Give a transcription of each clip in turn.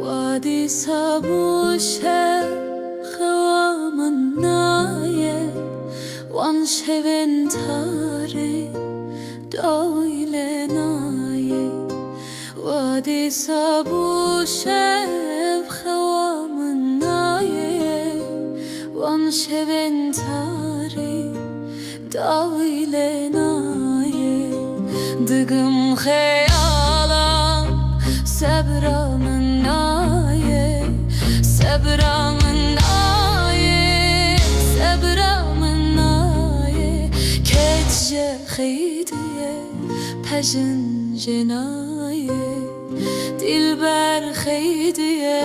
وادي سابوشه خوامن نایه وان شون تاره دایله نایه وادي سابوشه خوامن نایه وان شون تاره دایله نایه دگم خیالم صبرم نایه صبرم نایه صبرم نایه کجه خیدیه پجن جنایه دلبر خیدیه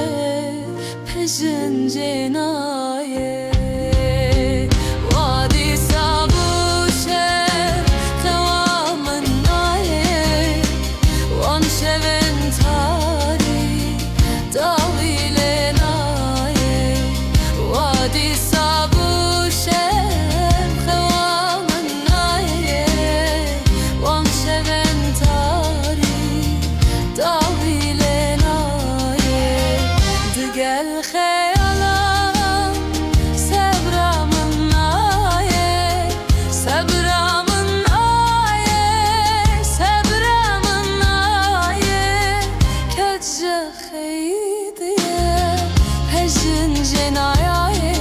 پجن جنایه وادی سابوشه خوامن نایه وان شون تاری داویله نایه وادی سابوشه خوامن نایه وان شون تاری داویله نایه دگل خیالم صبرم نایه صبرم نایه صبرم نایه کجه خیدیه پجن جنایه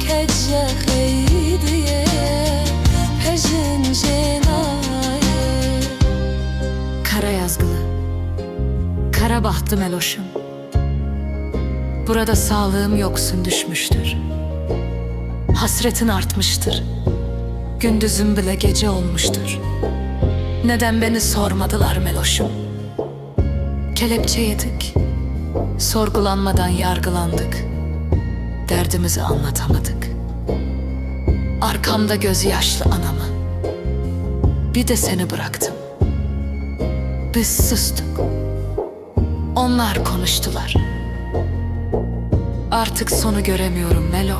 کجه خیدیه پجن جنایه Kara yazgılı, kara bahtlı meloşum. Burada sağlığım yoksun düşmüştür. Hasretin artmıştır. Gündüzüm bile gece olmuştur. Neden beni sormadılar meloşum? Kelepçe yedik. Sorgulanmadan yargılandık. Derdimizi anlatamadık. Arkamda gözü yaşlı anamı. Bir de seni bıraktım. Biz sustuk. Onlar konuştular. Artık sonu göremiyorum Melo.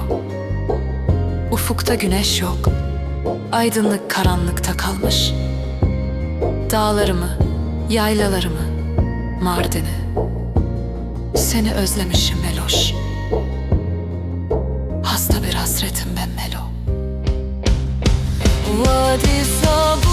Ufukta güneş yok. Aydınlık karanlıkta kalmış. Dağlarımı, yaylalarımı, Mardin'i. Seni özlemişim Meloş. Hasta bir hasretim ben Melo. وادي صابوشه